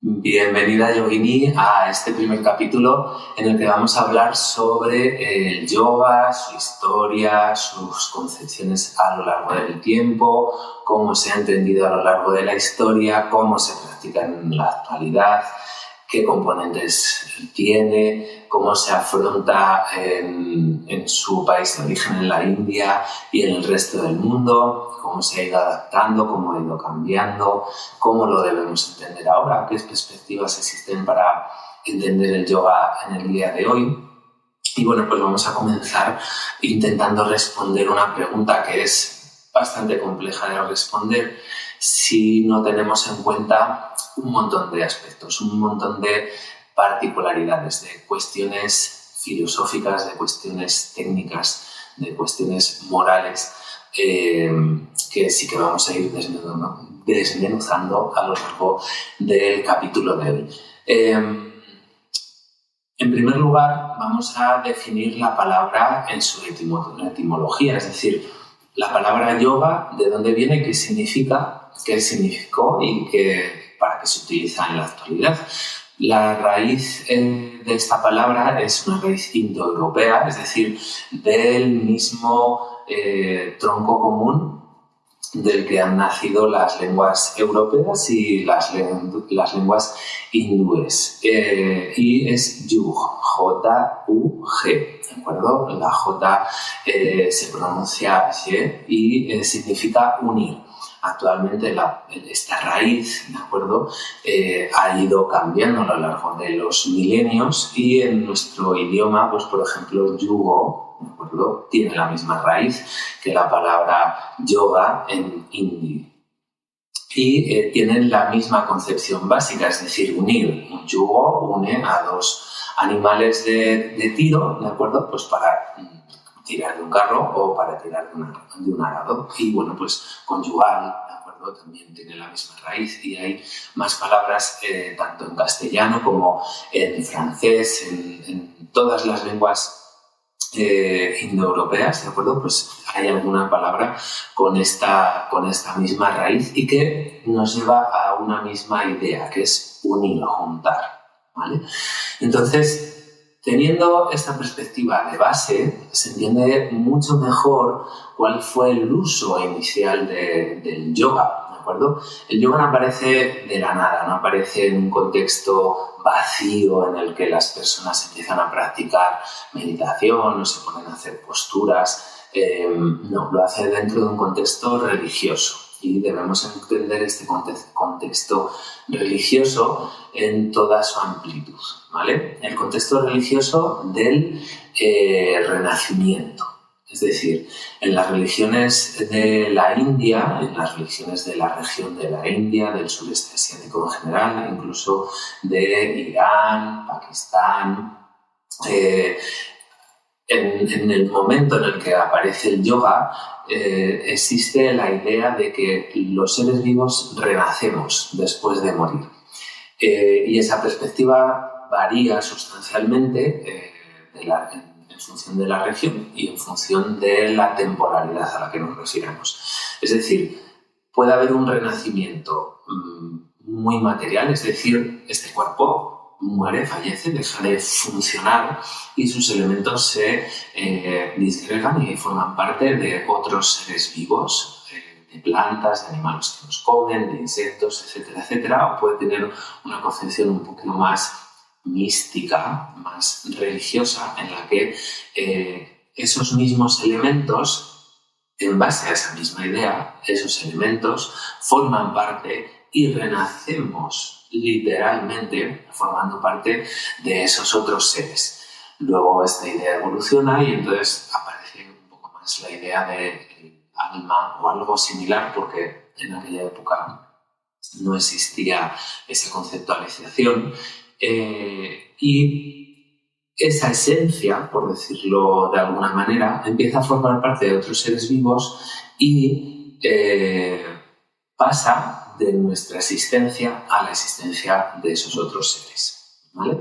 Bienvenida, Yogini, a este primer capítulo en el que vamos a hablar sobre el yoga, su historia, sus concepciones a lo largo del tiempo, cómo se ha entendido a lo largo de la historia, cómo se practica en la actualidad, qué componentes tiene, cómo se afronta en su país de origen, en la India y en el resto del mundo, cómo se ha ido adaptando, cómo ha ido cambiando, cómo lo debemos entender ahora, qué perspectivas existen para entender el yoga en el día de hoy. Y bueno, pues vamos a comenzar intentando responder una pregunta que es bastante compleja de responder si no tenemos en cuenta un montón de aspectos, un montón de particularidades, de cuestiones filosóficas, de cuestiones técnicas, de cuestiones morales, que sí que vamos a ir desmenuzando a lo largo del capítulo de hoy. En primer lugar, vamos a definir la palabra en su etimología, es decir, la palabra yoga, de dónde viene, qué significa, qué significó y para qué se utiliza en la actualidad. La raíz de esta palabra es una raíz indoeuropea, es decir, del mismo tronco común del que han nacido las lenguas europeas y las lenguas hindúes. Y es yug, J-U-G, ¿de acuerdo? La J se pronuncia ye y significa unir. Actualmente esta raíz, ¿de acuerdo? Ha ido cambiando a lo largo de los milenios y en nuestro idioma, pues por ejemplo, yugo, ¿de acuerdo? Tiene la misma raíz que la palabra yoga en hindi. Y tienen la misma concepción básica, es decir, unir. Un yugo une a dos animales de tiro, ¿de acuerdo? Pues para tirar de un carro o para tirar de un arado. Y bueno, pues conyugal, ¿de acuerdo? También tiene la misma raíz y hay más palabras tanto en castellano como en francés, en todas las lenguas indoeuropeas, ¿de acuerdo? Pues hay alguna palabra con esta misma raíz y que nos lleva a una misma idea, que es unir, juntar, ¿vale? Entonces, teniendo esta perspectiva de base, se entiende mucho mejor cuál fue el uso inicial del yoga, ¿de acuerdo? El yoga no aparece de la nada, no aparece en un contexto vacío en el que las personas empiezan a practicar meditación o se ponen a hacer posturas. No, lo hace dentro de un contexto religioso. Y debemos entender este contexto religioso en toda su amplitud, ¿vale? El contexto religioso del Renacimiento. Es decir, en las religiones de la India, en las religiones de la región de la India, del sureste asiático en general, incluso de Irán, Pakistán, en el momento en el que aparece el yoga, existe la idea de que los seres vivos renacemos después de morir. Y esa perspectiva varía sustancialmente en función de la región y en función de la temporalidad a la que nos refiramos. Es decir, puede haber un renacimiento muy material, es decir, este cuerpo muere, fallece, deja de funcionar y sus elementos se disgregan y forman parte de otros seres vivos, de plantas, de animales que nos comen, de insectos, etcétera, etcétera. O puede tener una concepción un poquito más mística, más religiosa, en la que esos mismos elementos, en base a esa misma idea, esos elementos forman parte y renacemos literalmente formando parte de esos otros seres. Luego esta idea evoluciona y entonces aparece un poco más la idea del alma o algo similar, porque en aquella época no existía esa conceptualización. Y esa esencia, por decirlo de alguna manera, empieza a formar parte de otros seres vivos y pasa de nuestra existencia a la existencia de esos otros seres, ¿vale?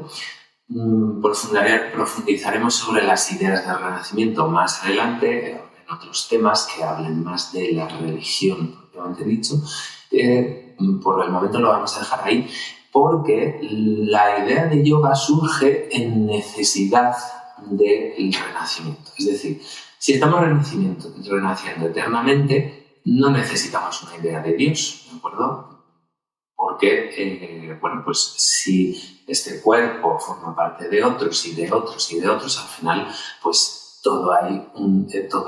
Profundizaremos sobre las ideas del Renacimiento más adelante, en otros temas que hablen más de la religión propiamente dicho. Por el momento lo vamos a dejar ahí. porque la idea de yoga surge en necesidad del renacimiento. Es decir, si estamos renaciendo eternamente, no necesitamos una idea de Dios, ¿de acuerdo? Porque, pues si este cuerpo forma parte de otros y de otros y de otros, al final, pues todo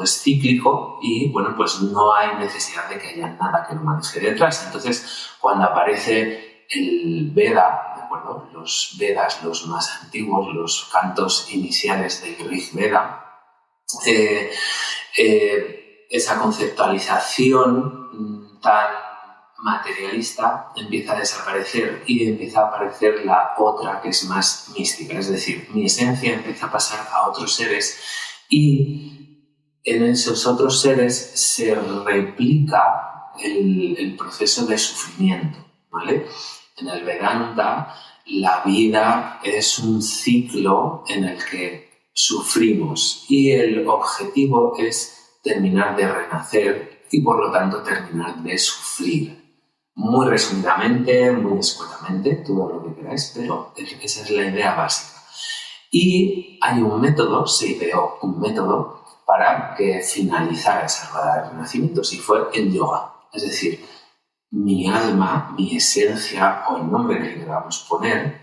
es cíclico y, pues no hay necesidad de que haya nada que lo maneje detrás. Entonces, cuando aparece el Veda, ¿de acuerdo? Los Vedas, los más antiguos, los cantos iniciales del Rig Veda, esa conceptualización tan materialista empieza a desaparecer y empieza a aparecer la otra que es más mística, es decir, mi esencia empieza a pasar a otros seres y en esos otros seres se replica el proceso de sufrimiento, ¿vale? En el Vedanta la vida es un ciclo en el que sufrimos y el objetivo es terminar de renacer y por lo tanto terminar de sufrir. Muy resumidamente, muy escuetamente, todo lo que queráis, pero esa es la idea básica. Y hay se ideó un método para que finalizara esa rueda de renacimientos y fue el yoga. Es decir, mi alma, mi esencia o el nombre que le queramos poner,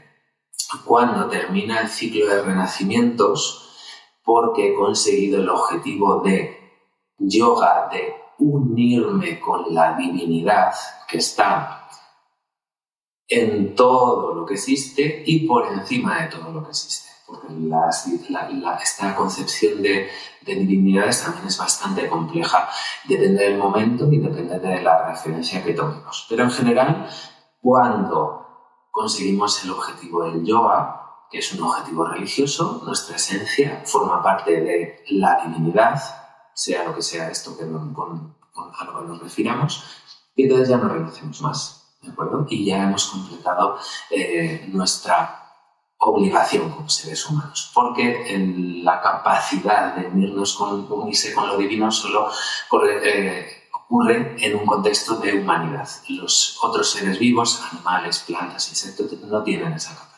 cuando termina el ciclo de renacimientos, porque he conseguido el objetivo de yoga, de unirme con la divinidad que está en todo lo que existe y por encima de todo lo que existe. Porque esta concepción de divinidades también es bastante compleja. Depende del momento y depende de la referencia que tomemos. Pero en general, cuando conseguimos el objetivo del yoga, que es un objetivo religioso, nuestra esencia forma parte de la divinidad, sea lo que sea esto a lo que nos refiramos, y entonces ya no renacemos más, ¿de acuerdo? Y ya hemos completado nuestra obligación como seres humanos, porque la capacidad de unirse con lo divino solo ocurre en un contexto de humanidad. Los otros seres vivos, animales, plantas, insectos, no tienen esa capacidad.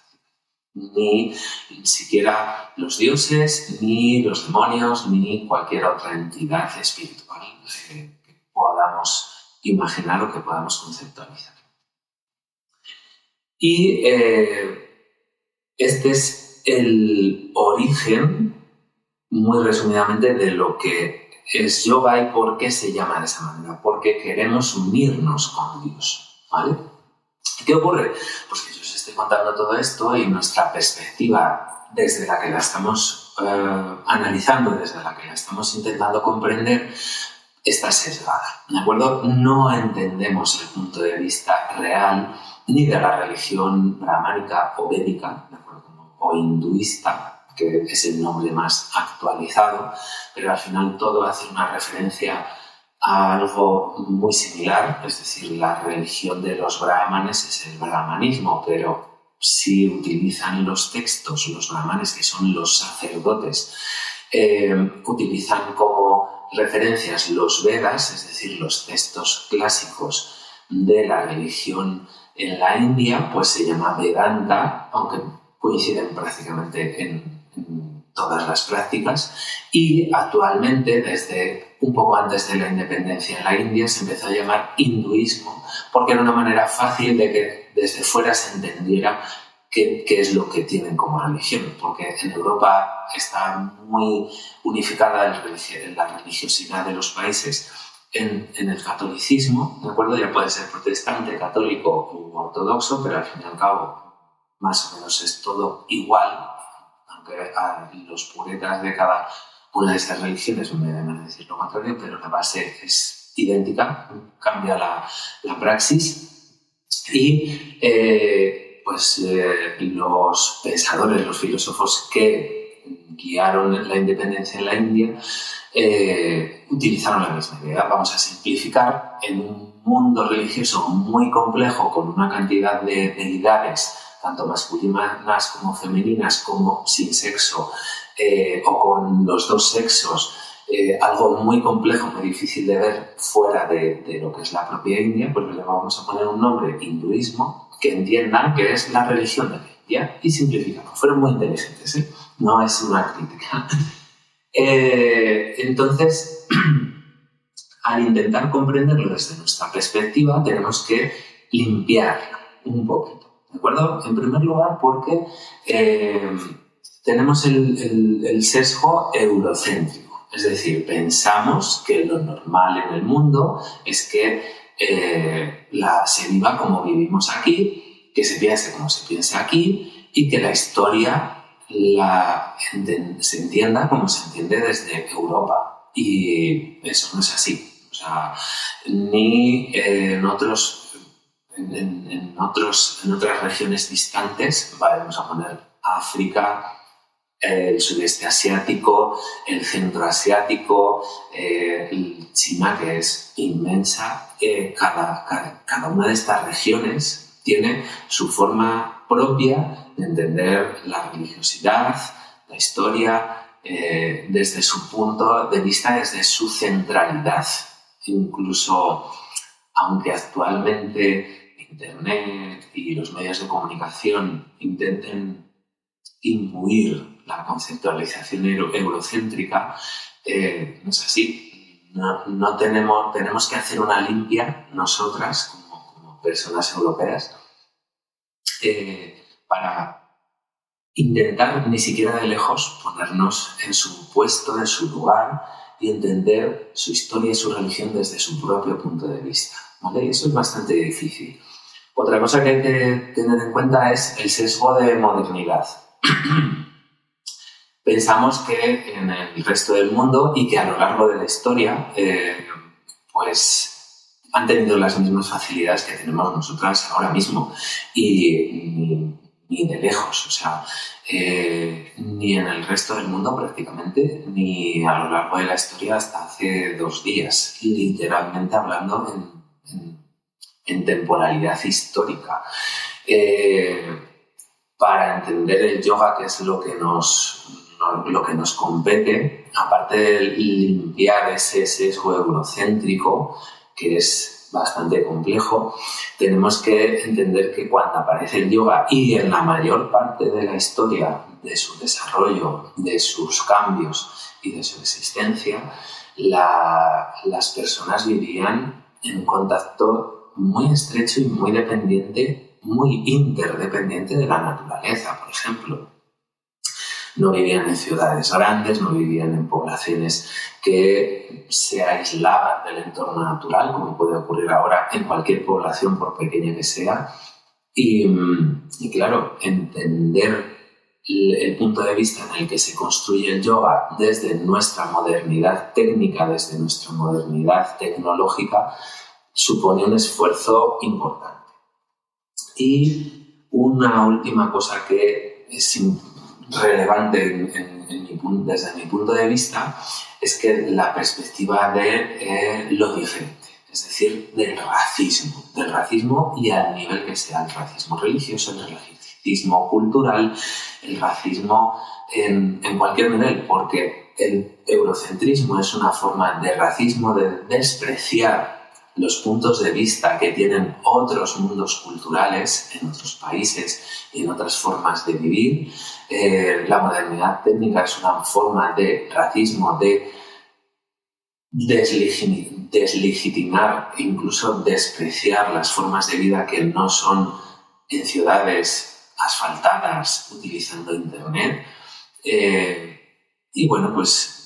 Ni siquiera los dioses, ni los demonios, ni cualquier otra entidad espiritual que podamos imaginar o que podamos conceptualizar. Y este es el origen, muy resumidamente, de lo que es yoga y por qué se llama de esa manera. Porque queremos unirnos con Dios, ¿vale? ¿Qué ocurre? Pues que yo os estoy contando todo esto y nuestra perspectiva desde la que la estamos analizando, desde la que la estamos intentando comprender, está sesgada, ¿de acuerdo? No entendemos el punto de vista real ni de la religión brahmánica o védica, ¿de acuerdo? O hinduista, que es el nombre más actualizado, pero al final todo hace una referencia a algo muy similar, es decir, la religión de los brahmanes es el brahmanismo, pero si utilizan los textos, los brahmanes, que son los sacerdotes, utilizan como referencias los Vedas, es decir, los textos clásicos de la religión en la India, pues se llama Vedanta, aunque coinciden prácticamente en todas las prácticas, y actualmente, desde un poco antes de la independencia en la India, se empezó a llamar hinduismo, porque era una manera fácil de que desde fuera se entendiera qué es lo que tienen como religión, porque en Europa está muy unificada la religiosidad de los países en el catolicismo, ¿de acuerdo? Ya puede ser protestante, católico u ortodoxo, pero al fin y al cabo más o menos es todo igual, aunque a los puretas de cada una de esas religiones me van a decir lo contrario, pero la base es idéntica, cambia la praxis y los pensadores, los filósofos que guiaron la independencia en la India utilizaron la misma idea. Vamos a simplificar en un mundo religioso muy complejo con una cantidad de deidades tanto masculinas como femeninas, como sin sexo o con los dos sexos, algo muy complejo, muy difícil de ver fuera de lo que es la propia India, pues le vamos a poner un nombre, hinduismo, que entiendan que es la religión de la India y simplificarlo. Fueron muy inteligentes, ¿eh? No es una crítica. Entonces, al intentar comprenderlo desde nuestra perspectiva, tenemos que limpiar un poquito, ¿de acuerdo? En primer lugar, porque tenemos el sesgo eurocéntrico, es decir, pensamos que lo normal en el mundo es que se viva como vivimos aquí, que se piense como se piensa aquí y que la historia se entienda como se entiende desde Europa. Y eso no es así. O sea, ni en otras regiones distantes, vamos a poner África, el sudeste asiático, el centro asiático, China, que es inmensa. Cada una de estas regiones tiene su forma propia de entender la religiosidad, la historia, desde su punto de vista, desde su centralidad. Incluso, aunque actualmente Internet y los medios de comunicación intenten imbuir la conceptualización eurocéntrica, no es así. No tenemos que hacer una limpia nosotras, como personas europeas, para intentar ni siquiera de lejos ponernos en su puesto, en su lugar y entender su historia y su religión desde su propio punto de vista, ¿vale? Y eso es bastante difícil. Otra cosa que hay que tener en cuenta es el sesgo de modernidad. Pensamos que en el resto del mundo y que a lo largo de la historia pues han tenido las mismas facilidades que tenemos nosotras ahora mismo y ni de lejos, o sea, ni en el resto del mundo prácticamente, ni a lo largo de la historia hasta hace 2 días, literalmente hablando en temporalidad histórica. Para entender el yoga, que es lo que nos compete, aparte de limpiar ese sesgo eurocéntrico, que es bastante complejo, tenemos que entender que cuando aparece el yoga y en la mayor parte de la historia de su desarrollo, de sus cambios y de su existencia, las personas vivían en un contacto muy estrecho y muy dependiente, muy interdependiente de la naturaleza, por ejemplo. No vivían en ciudades grandes, no vivían en poblaciones que se aislaban del entorno natural, como puede ocurrir ahora en cualquier población, por pequeña que sea. Y claro, entender el punto de vista en el que se construye el yoga desde nuestra modernidad técnica, desde nuestra modernidad tecnológica, supone un esfuerzo importante. Y una última cosa que es relevante desde mi punto de vista es que la perspectiva de lo diferente, es decir, del racismo y al nivel que sea, el racismo religioso, el racismo cultural, el racismo en cualquier nivel, porque el eurocentrismo es una forma de racismo, de despreciar los puntos de vista que tienen otros mundos culturales en otros países y en otras formas de vivir. La modernidad técnica es una forma de racismo, de deslegitimar e incluso despreciar las formas de vida que no son en ciudades asfaltadas utilizando Internet. Y bueno, pues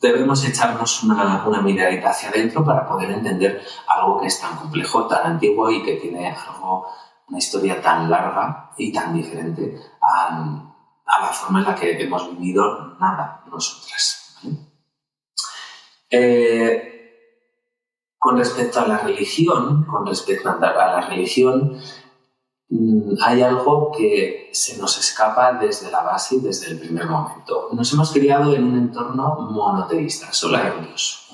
debemos echarnos una miradita hacia adentro para poder entender algo que es tan complejo, tan antiguo y que tiene una historia tan larga y tan diferente a la forma en la que hemos vivido nosotras, ¿vale? Con respecto a la religión, hay algo que se nos escapa desde la base y desde el primer momento. Nos hemos criado en un entorno monoteísta, solo hay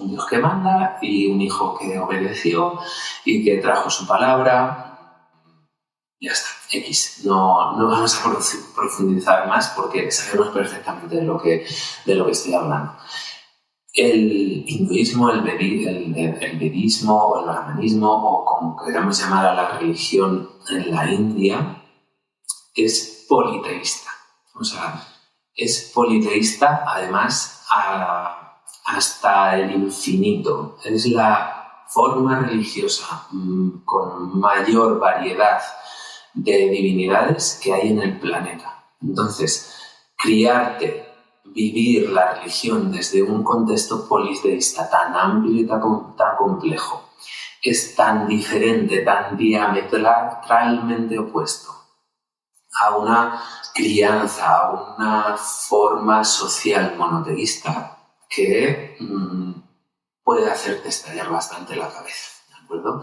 un Dios que manda y un hijo que obedeció y que trajo su palabra. Ya está, X. No vamos a profundizar más porque sabemos perfectamente de lo que estoy hablando. El hinduismo, el vedismo o el brahmanismo, o como queramos llamar a la religión en la India, es politeísta. O sea, es politeísta además hasta el infinito. Es la forma religiosa con mayor variedad de divinidades que hay en el planeta. Entonces, vivir la religión desde un contexto politeísta tan amplio y tan complejo, es tan diferente, tan diametralmente opuesto a una crianza, a una forma social monoteísta que puede hacerte estallar bastante la cabeza, ¿de acuerdo?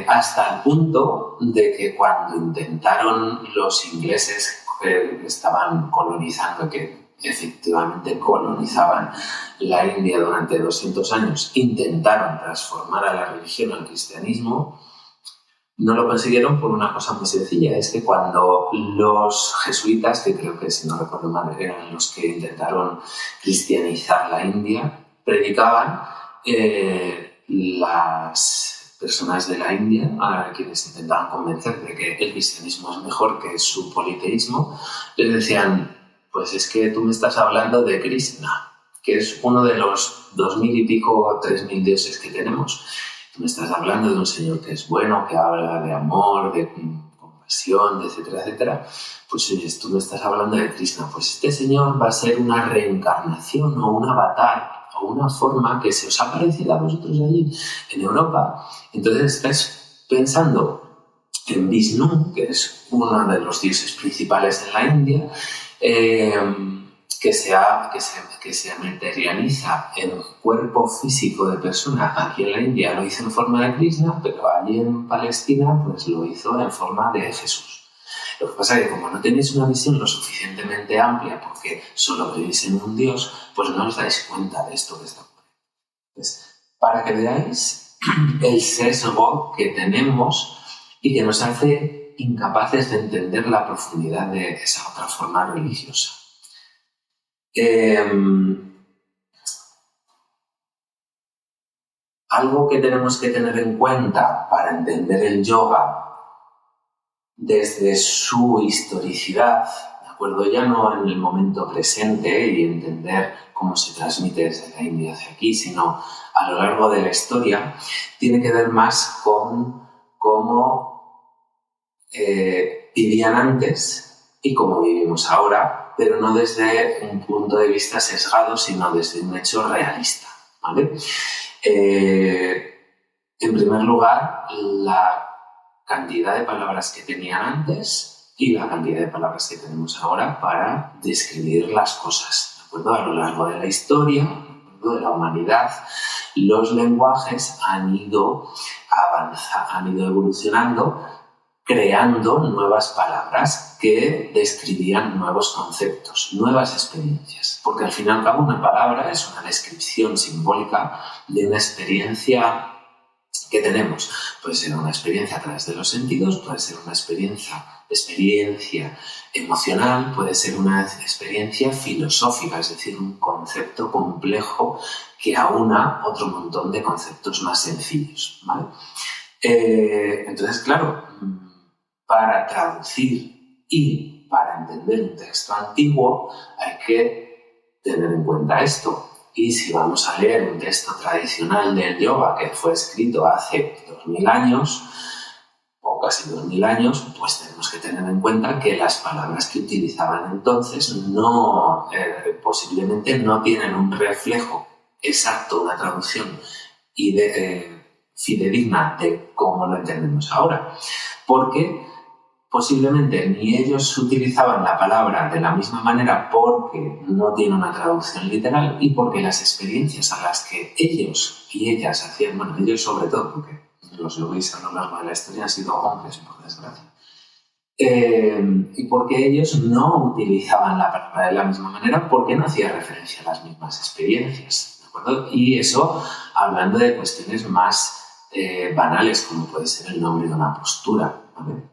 Hasta el punto de que cuando intentaron los ingleses que estaban colonizando, que efectivamente colonizaban la India durante 200 años, intentaron transformar a la religión al cristianismo, no lo consiguieron por una cosa muy sencilla, es que cuando los jesuitas, que creo que si no recuerdo mal eran los que intentaron cristianizar la India, predicaban, las personas de la India, a quienes intentaban convencer de que el cristianismo es mejor que su politeísmo, les decían, pues es que tú me estás hablando de Krishna, que es uno de los 2000 y pico o 3000 dioses que tenemos. Tú me estás hablando de un señor que es bueno, que habla de amor, de compasión, de etcétera, etcétera. Pues oye, tú me estás hablando de Krishna. Pues este señor va a ser una reencarnación o un avatar o una forma que se os ha parecido a vosotros allí en Europa. Entonces estáis pensando en Vishnu, que es uno de los dioses principales en la India, que se materializa en cuerpo físico de persona. Aquí en la India lo hizo en forma de Krishna, pero allí en Palestina pues lo hizo en forma de Jesús. Lo que pasa es que como no tenéis una visión lo suficientemente amplia porque solo creéis en un Dios, pues no os dais cuenta de esto que está ocurriendo. Entonces, para que veáis el sesgo que tenemos y que nos hace incapaces de entender la profundidad de esa otra forma religiosa. Algo que tenemos que tener en cuenta para entender el yoga desde su historicidad, ¿de acuerdo? Ya no en el momento presente y entender cómo se transmite desde la India hacia aquí, sino a lo largo de la historia, tiene que ver más con cómo vivían antes y cómo vivimos ahora, pero no desde un punto de vista sesgado, sino desde un hecho realista, ¿vale? En primer lugar, la cantidad de palabras que tenían antes y la cantidad de palabras que tenemos ahora para describir las cosas, ¿de acuerdo? A lo largo de la historia, ¿de acuerdo? De la humanidad, los lenguajes han ido evolucionando, creando nuevas palabras que describían nuevos conceptos, nuevas experiencias. Porque al fin y al cabo una palabra es una descripción simbólica de una experiencia que tenemos. Puede ser una experiencia a través de los sentidos, puede ser una experiencia emocional, puede ser una experiencia filosófica, es decir, un concepto complejo que aúna otro montón de conceptos más sencillos, ¿vale? Entonces, claro, para traducir y para entender un texto antiguo hay que tener en cuenta esto. Y si vamos a leer un texto tradicional del yoga que fue escrito hace 2000 años, o casi 2000 años, pues tenemos que tener en cuenta que las palabras que utilizaban entonces posiblemente no tienen un reflejo exacto, una traducción fidedigna de cómo lo entendemos ahora. Porque posiblemente ni ellos utilizaban la palabra de la misma manera porque no tiene una traducción literal y porque las experiencias a las que ellos y ellas hacían, bueno, ellos sobre todo, porque los yogis a lo largo de la historia han sido hombres, por desgracia, y porque ellos no utilizaban la palabra de la misma manera porque no hacía referencia a las mismas experiencias, ¿de acuerdo? Y eso hablando de cuestiones más banales, como puede ser el nombre de una postura, ¿vale?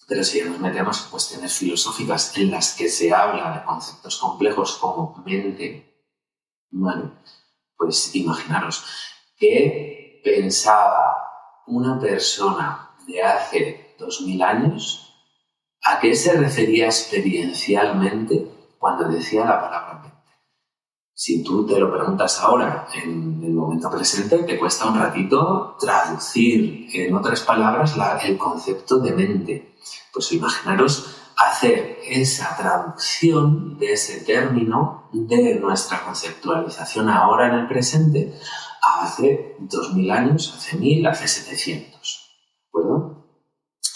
Pero si ya nos metemos en cuestiones filosóficas en las que se habla de conceptos complejos como mente, ¿vale? Pues imaginaros, ¿qué pensaba una persona de hace 2000 años? ¿A qué se refería experiencialmente cuando decía la palabra mente? Si tú te lo preguntas ahora, en el momento presente, te cuesta un ratito traducir en otras palabras el concepto de mente. Pues imaginaros hacer esa traducción de ese término de nuestra conceptualización ahora en el presente a hace 2000 años, hace 1000, hace 700. ¿De acuerdo?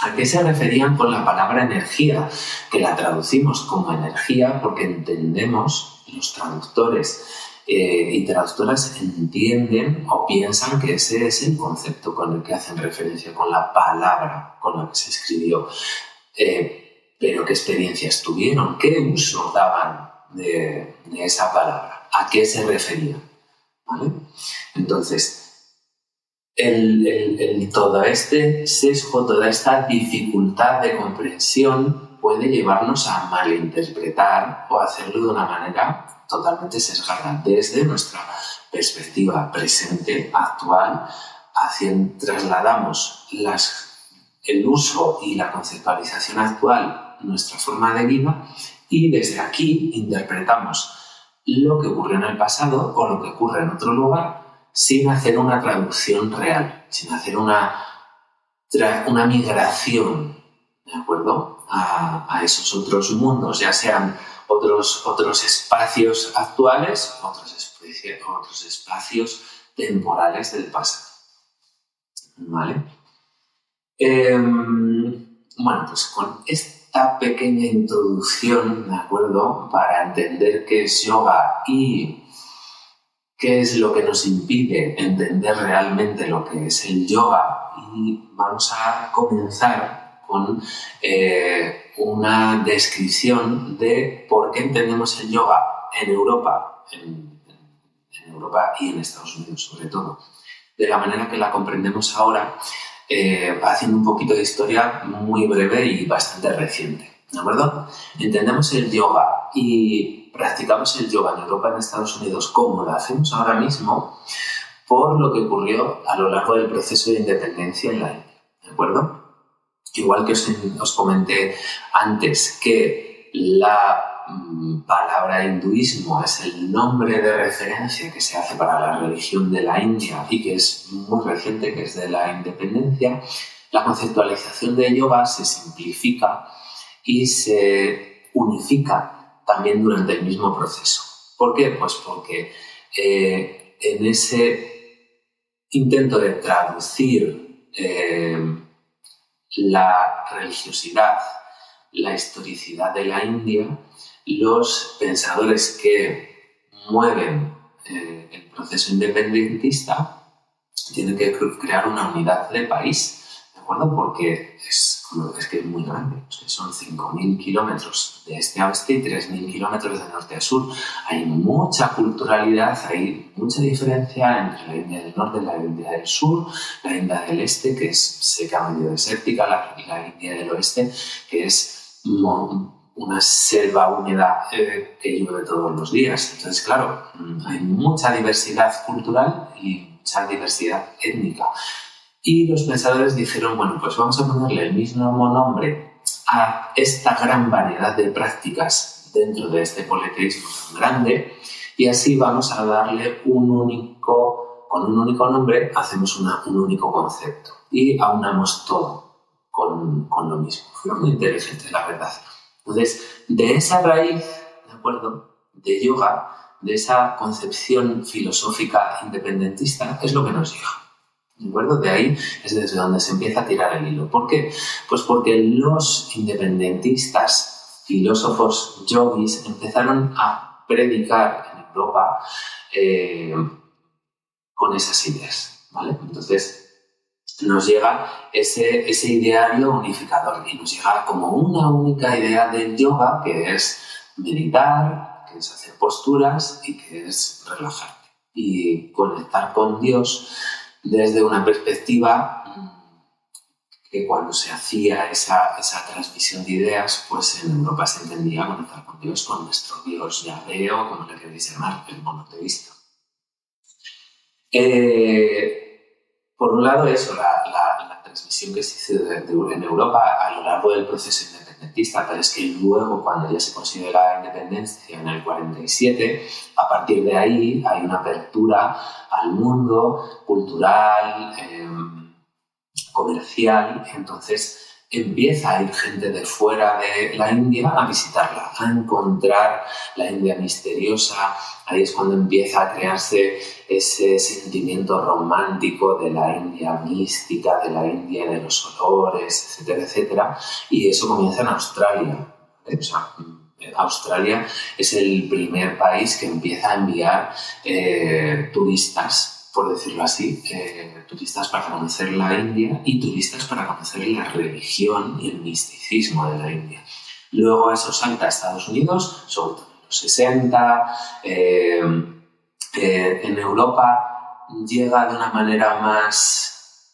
¿A qué se referían con la palabra energía? Que la traducimos como energía porque entendemos, los traductores y traductoras entienden o piensan que ese es el concepto con el que hacen referencia, con la palabra con la que se escribió. Pero ¿qué experiencias tuvieron? ¿Qué uso daban de esa palabra? ¿A qué se referían? ¿Vale? Entonces, todo este sesgo, toda esta dificultad de comprensión puede llevarnos a malinterpretar o hacerlo de una manera totalmente sesgada desde nuestra perspectiva presente, actual, trasladamos el uso y la conceptualización actual, nuestra forma de vida, y desde aquí interpretamos lo que ocurrió en el pasado o lo que ocurre en otro lugar sin hacer una traducción real, sin hacer una migración, ¿de acuerdo?, a esos otros mundos, ya sean otros espacios actuales, otros espacios temporales del pasado. ¿Vale? Bueno, pues con esta pequeña introducción, ¿de acuerdo?, para entender qué es yoga y qué es lo que nos impide entender realmente lo que es el yoga, y vamos a comenzar con una descripción de por qué entendemos el yoga en Europa, en Europa y en Estados Unidos sobre todo, de la manera que la comprendemos ahora, haciendo un poquito de historia muy breve y bastante reciente, ¿de acuerdo? Entendemos el yoga y practicamos el yoga en Europa y en Estados Unidos como lo hacemos ahora mismo por lo que ocurrió a lo largo del proceso de independencia en la India, ¿de acuerdo? Igual que os comenté antes que la palabra hinduismo es el nombre de referencia que se hace para la religión de la India y que es muy reciente, que es de la independencia, la conceptualización de yoga se simplifica y se unifica también durante el mismo proceso. ¿Por qué? Pues porque en ese intento de traducir la religiosidad, la historicidad de la India, los pensadores que mueven el proceso independentista tienen que crear una unidad de país, ¿de acuerdo? Porque es que es muy grande, son 5.000 kilómetros de este a oeste y 3.000 kilómetros de norte a sur. Hay mucha culturalidad, hay mucha diferencia entre la India del norte y la India del sur, la India del este, que es seca, medio desértica, la India del oeste, que es una selva húmeda que llueve todos los días. Entonces, claro, hay mucha diversidad cultural y mucha diversidad étnica. Y los pensadores dijeron, bueno, pues vamos a ponerle el mismo nombre a esta gran variedad de prácticas dentro de este politeísmo tan grande, y así vamos a darle con un único nombre hacemos un único concepto y aunamos todo con lo mismo. Fue muy inteligente, la verdad. Entonces, de esa raíz, ¿de acuerdo?, de yoga, de esa concepción filosófica independentista, es lo que nos llega. ¿De acuerdo? De ahí es desde donde se empieza a tirar el hilo. ¿Por qué? Pues porque los independentistas, filósofos yogis, empezaron a predicar en Europa con esas ideas, ¿vale? Entonces nos llega ese ideario unificador y nos llega como una única idea del yoga, que es meditar, que es hacer posturas y que es relajarte y conectar con Dios desde una perspectiva que cuando se hacía esa transmisión de ideas, pues en Europa se entendía conectar con Dios, con nuestro Dios Yahvé, o como le queréis llamar, el monoteísta. Por un lado, eso, la transmisión que se hizo en Europa a lo largo del proceso independentista, pero es que luego, cuando ya se consiguió la independencia en el 47, a partir de ahí hay una apertura al mundo cultural, comercial, entonces empieza a ir gente de fuera de la India a visitarla, a encontrar la India misteriosa. Ahí es cuando empieza a crearse ese sentimiento romántico de la India mística, de la India de los olores, etcétera, etcétera. Y eso comienza en Australia. O sea, Australia es el primer país que empieza a enviar turistas, por decirlo así, turistas para conocer la India y turistas para conocer la religión y el misticismo de la India. Luego eso salta a Estados Unidos, sobre todo en los 60, en Europa llega de una manera más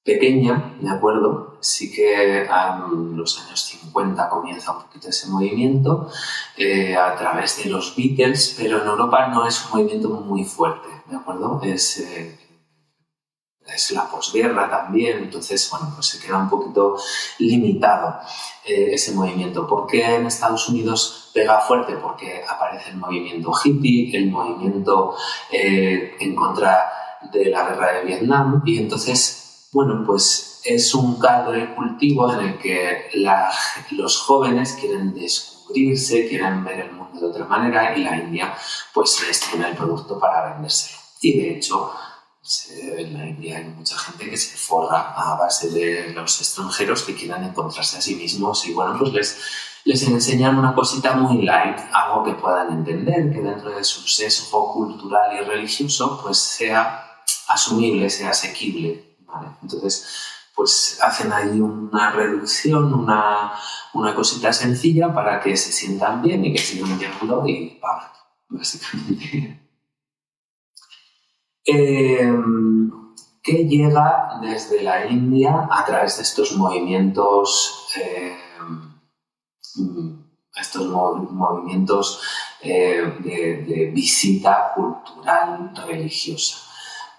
pequeña, ¿de acuerdo? Sí que en los años 50 comienza un poquito ese movimiento a través de los Beatles, pero en Europa no es un movimiento muy fuerte, ¿de acuerdo? Es la posguerra también, entonces, bueno, pues se queda un poquito limitado ese movimiento. ¿Por qué en Estados Unidos pega fuerte? Porque aparece el movimiento hippie, el movimiento en contra de la guerra de Vietnam, y entonces, bueno, pues es un caldo de cultivo en el que los jóvenes quieren descubrirse, quieren ver el mundo de otra manera, y la India pues les tiene el producto para vendérselo. Y de hecho, en la India hay mucha gente que se forra a base de los extranjeros que quieran encontrarse a sí mismos, y bueno, pues les enseñan una cosita muy light, algo que puedan entender, que dentro de su sesgo cultural y religioso pues sea asumible, sea asequible, ¿vale? Entonces, pues hacen ahí una reducción, una cosita sencilla para que se sientan bien y que sigan llegando y pagan, básicamente. Que llega desde la India a través de estos movimientos, de visita cultural religiosa.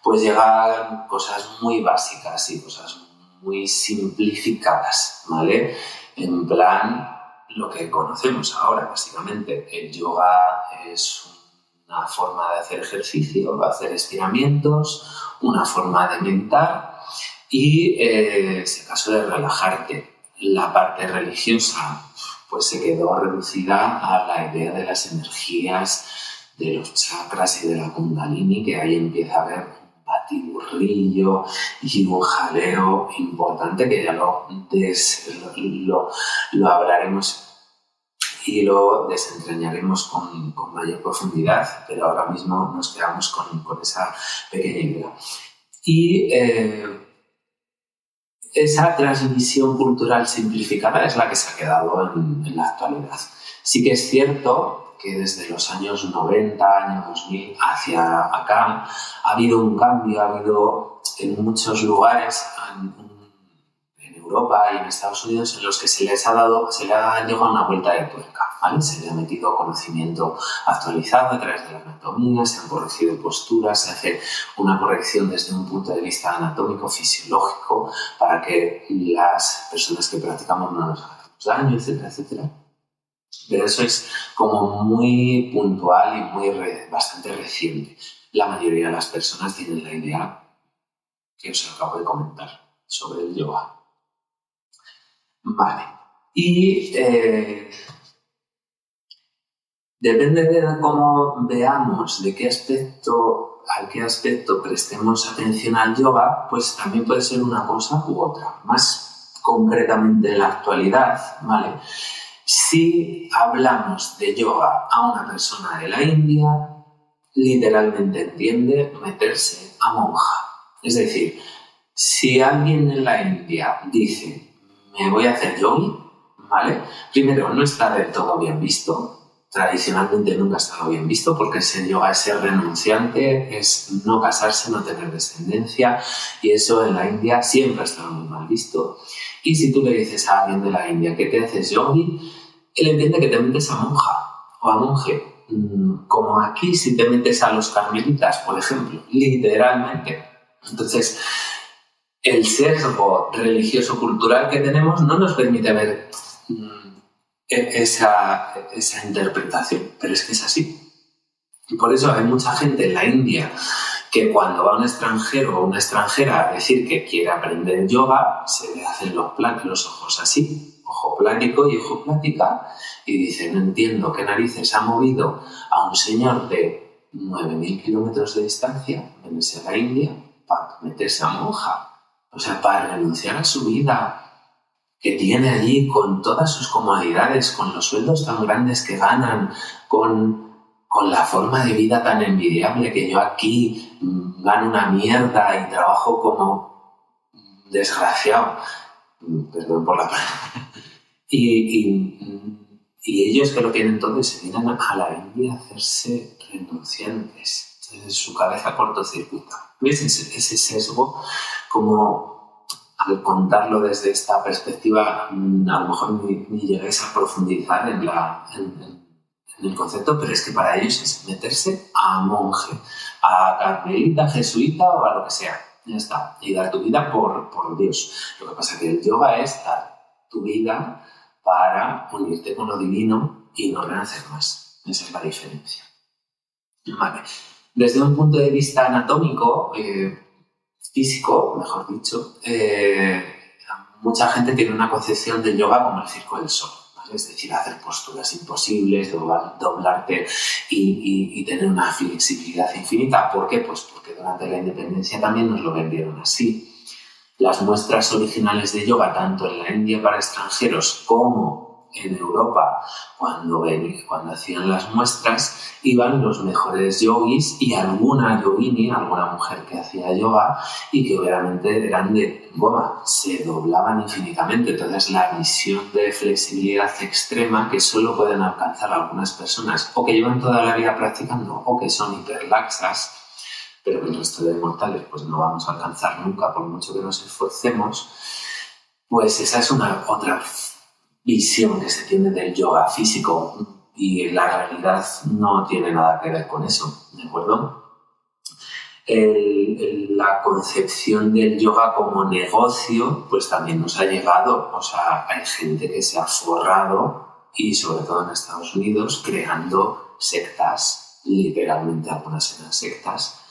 Pues llegan cosas muy básicas y cosas muy simplificadas, ¿vale? En plan, lo que conocemos ahora, básicamente. El yoga es una forma de hacer ejercicio, de hacer estiramientos, una forma de meditar y, es el caso de relajarte. La parte religiosa pues se quedó reducida a la idea de las energías, de los chakras y de la kundalini, que ahí empieza a haber un batiburrillo y un jaleo importante que ya lo hablaremos y lo desentrañaremos con mayor profundidad, pero ahora mismo nos quedamos con esa pequeña idea. Y esa transmisión cultural simplificada es la que se ha quedado en la actualidad. Sí que es cierto que desde los años 90, año 2000 hacia acá ha habido un cambio, ha habido en muchos lugares en Europa y en Estados Unidos en los que se le ha llevado una vuelta de tuerca, ¿vale? Se le ha metido conocimiento actualizado a través de la anatomía, se han corregido posturas, se hace una corrección desde un punto de vista anatómico, fisiológico, para que las personas que practicamos no nos hagamos daño, etcétera, etcétera. Pero eso es como muy puntual y bastante reciente. La mayoría de las personas tienen la idea que os acabo de comentar sobre el yoga. Vale. Y depende de cómo veamos, a qué aspecto prestemos atención al yoga, pues también puede ser una cosa u otra. Más concretamente en la actualidad, ¿vale? Si hablamos de yoga a una persona de la India, literalmente entiende meterse a monja. Es decir, si alguien en la India dice me voy a hacer yogi, ¿vale? Primero, no está del todo bien visto, tradicionalmente nunca ha estado bien visto, porque ser yoga es ser renunciante, es no casarse, no tener descendencia, y eso en la India siempre ha estado muy mal visto. Y si tú le dices a alguien de la India que te haces yogi, él entiende que te metes a monja o a monje. Como aquí si te metes a los carmelitas, por ejemplo, literalmente. Entonces, el sesgo religioso-cultural que tenemos no nos permite ver esa interpretación, pero es que es así. Y por eso hay mucha gente en la India que cuando va un extranjero o una extranjera a decir que quiere aprender yoga, se le hacen los ojos así, ojo plático y ojo plática, y dicen, no entiendo qué narices ha movido a un señor de 9.000 kilómetros de distancia, venirse a la India, para meterse a monja, o sea, para renunciar a su vida que tiene allí, con todas sus comodidades, con los sueldos tan grandes que ganan, con la forma de vida tan envidiable que yo aquí gano una mierda y trabajo como desgraciado, perdón por la palabra, y ellos que lo tienen todo y se vienen a la India a hacerse renunciantes. Entonces su cabeza cortocircuita. ¿Ves ese sesgo? Como al contarlo desde esta perspectiva, a lo mejor ni llegáis a profundizar en el concepto, pero es que para ellos es meterse a monje, a carmelita, jesuita o a lo que sea. Ya está. Y dar tu vida por Dios. Lo que pasa es que el yoga es dar tu vida para unirte con lo divino y no renacer más. Esa es la diferencia. Vale. Desde un punto de vista anatómico, físico, mejor dicho, mucha gente tiene una concepción del yoga como el circo del sol, ¿vale? Es decir, hacer posturas imposibles, doblarte y tener una flexibilidad infinita. ¿Por qué? Pues porque durante la independencia también nos lo vendieron así. Las muestras originales de yoga, tanto en la India para extranjeros como en Europa, cuando hacían las muestras, iban los mejores yogis y alguna yogini, alguna mujer que hacía yoga y que obviamente eran de goma, se doblaban infinitamente. Entonces la visión de flexibilidad extrema que solo pueden alcanzar algunas personas o que llevan toda la vida practicando o que son hiperlaxas, pero que el resto de mortales pues no vamos a alcanzar nunca por mucho que nos esforcemos, pues esa es otra visión que se tiene del yoga físico y la realidad no tiene nada que ver con eso, ¿de acuerdo? La concepción del yoga como negocio pues también nos ha llegado, o sea, hay gente que se ha forrado y sobre todo en Estados Unidos creando sectas, literalmente algunas eran sectas,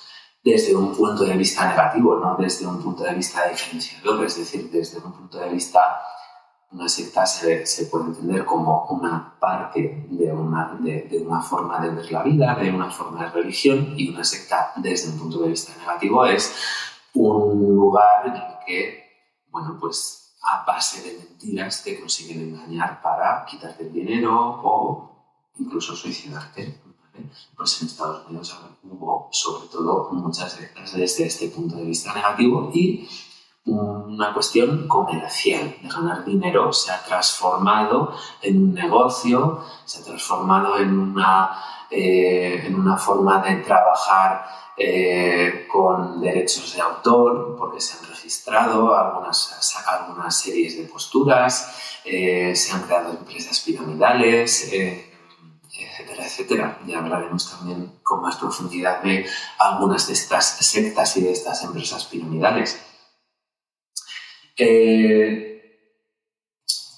desde un punto de vista negativo, no desde un punto de vista diferenciador, es decir, desde un punto de vista. Una secta se puede entender como una parte de una forma de ver la vida, de una forma de religión, y una secta desde un punto de vista negativo es un lugar en el que, bueno, pues a base de mentiras te consiguen engañar para quitarte el dinero o incluso suicidarte, ¿vale? Pues en Estados Unidos hubo sobre todo muchas sectas desde este punto de vista negativo y una cuestión comercial, de ganar dinero, se ha transformado en un negocio, se ha transformado en una forma de trabajar con derechos de autor, porque se han registrado algunas series de posturas, se han creado empresas piramidales, etcétera, etcétera. Ya hablaremos también con más profundidad de algunas de estas sectas y de estas empresas piramidales.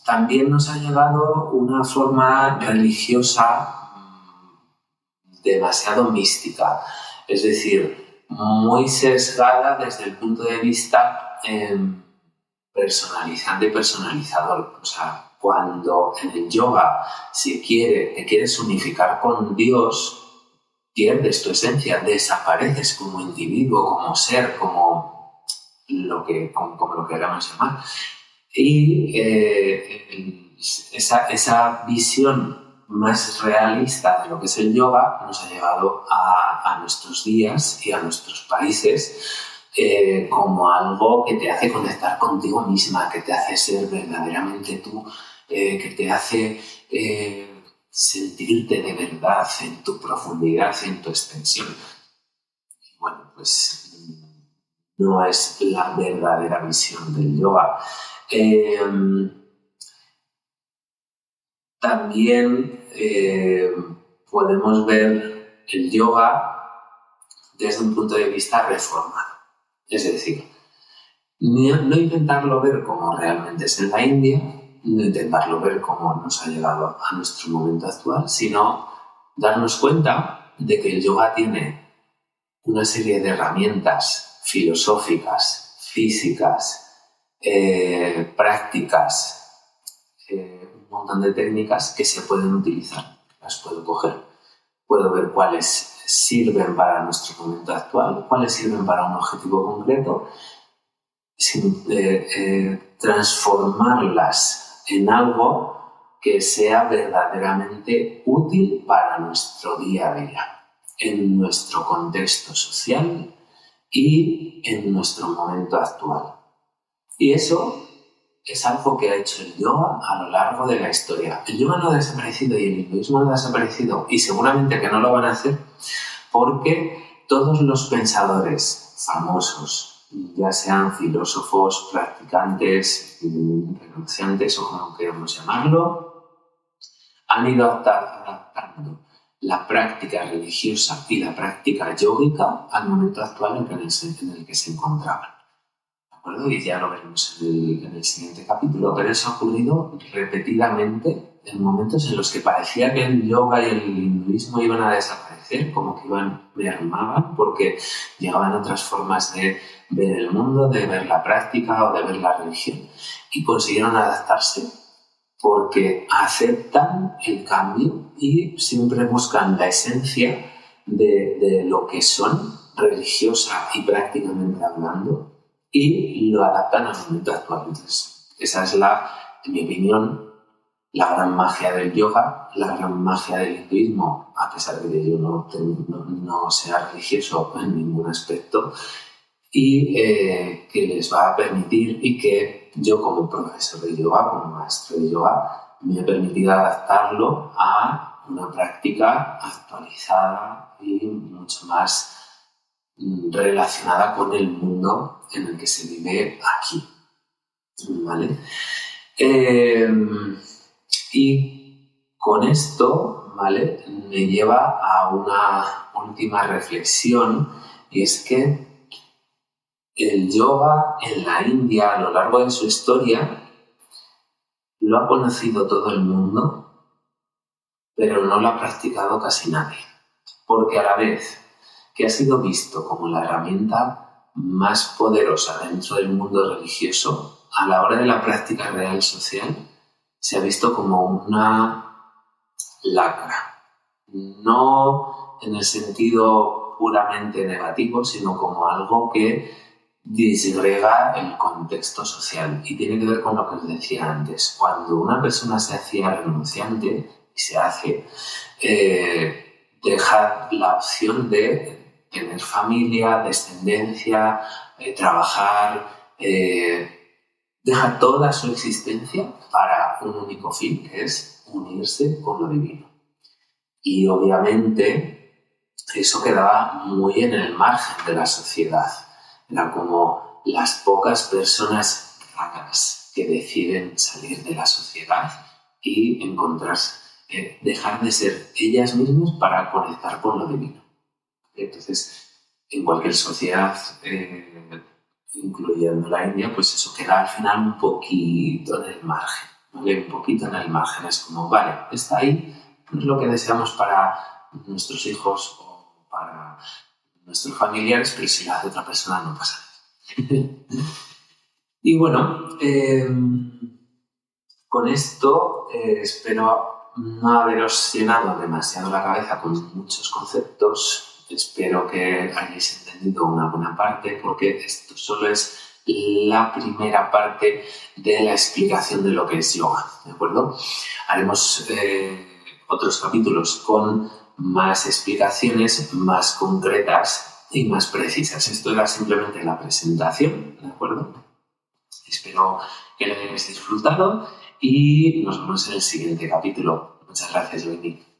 También nos ha llegado una forma religiosa demasiado mística, es decir, muy sesgada desde el punto de vista personalizante y personalizador. O sea, cuando en el yoga te quieres unificar con Dios, pierdes tu esencia, desapareces como individuo, como ser, como lo queramos llamar. Y esa visión más realista de lo que es el yoga nos ha llegado a nuestros días y a nuestros países como algo que te hace conectar contigo misma, que te hace ser verdaderamente tú, que te hace sentirte de verdad en tu profundidad y en tu extensión. Y bueno, pues no es la verdadera visión del yoga. También podemos ver el yoga desde un punto de vista reformado. Es decir, no intentarlo ver como realmente es en la India, no intentarlo ver como nos ha llegado a nuestro momento actual, sino darnos cuenta de que el yoga tiene una serie de herramientas filosóficas, físicas, prácticas, un montón de técnicas que se pueden utilizar. Las puedo coger, puedo ver cuáles sirven para nuestro momento actual, cuáles sirven para un objetivo concreto, transformarlas en algo que sea verdaderamente útil para nuestro día a día, en nuestro contexto social y en nuestro momento actual. Y eso es algo que ha hecho el yoga a lo largo de la historia. El yoga no ha desaparecido y el hinduismo no ha desaparecido, y seguramente que no lo van a hacer porque todos los pensadores famosos, ya sean filósofos, practicantes, renunciantes o como queramos llamarlo, han ido adaptando la práctica religiosa y la práctica yógica al momento actual en el que se encontraban. ¿De acuerdo? Y ya lo veremos en el siguiente capítulo, pero eso ha ocurrido repetidamente en momentos en los que parecía que el yoga y el hinduismo iban a desaparecer, como que mermaban, porque llegaban otras formas de ver el mundo, de ver la práctica o de ver la religión, y consiguieron adaptarse porque aceptan el cambio y siempre buscan la esencia de lo que son, religiosa y prácticamente hablando, y lo adaptan al momento actual. Entonces, esa es en mi opinión, la gran magia del yoga, la gran magia del hinduismo, a pesar de que yo no sea religioso en ningún aspecto, y que les va a permitir, y que yo como profesor de yoga, como maestro de yoga, me ha permitido adaptarlo a una práctica actualizada y mucho más relacionada con el mundo en el que se vive aquí, ¿vale? Y con esto, ¿vale?, me lleva a una última reflexión, y es que el yoga en la India, a lo largo de su historia, lo ha conocido todo el mundo, pero no lo ha practicado casi nadie, porque a la vez que ha sido visto como la herramienta más poderosa dentro del mundo religioso, a la hora de la práctica real social, se ha visto como una lacra. No en el sentido puramente negativo, sino como algo que disgrega el contexto social. Y tiene que ver con lo que os decía antes. Cuando una persona se hacía renunciante, y se hace, deja la opción de tener familia, descendencia, trabajar, deja toda su existencia para un único fin, que es unirse con lo divino. Y obviamente eso quedaba muy en el margen de la sociedad. Era como las pocas personas raras que deciden salir de la sociedad y encontrarse, dejar de ser ellas mismas para conectar con lo divino. Entonces, en cualquier sociedad, incluyendo la India, pues eso queda al final un poquito en el margen, ¿vale? Un poquito en el margen. Es como, vale, está ahí, no es lo que deseamos para nuestros hijos o para nuestros familiares, pero si lo hace otra persona no pasa nada. Y bueno, con esto espero no haberos llenado demasiado la cabeza con muchos conceptos. Espero que hayáis entendido una buena parte, porque esto solo es la primera parte de la explicación de lo que es yoga, ¿de acuerdo? Haremos otros capítulos con más explicaciones más concretas y más precisas. Esto era simplemente la presentación, ¿de acuerdo? Espero que lo hayáis disfrutado y nos vemos en el siguiente capítulo. Muchas gracias, Vicky.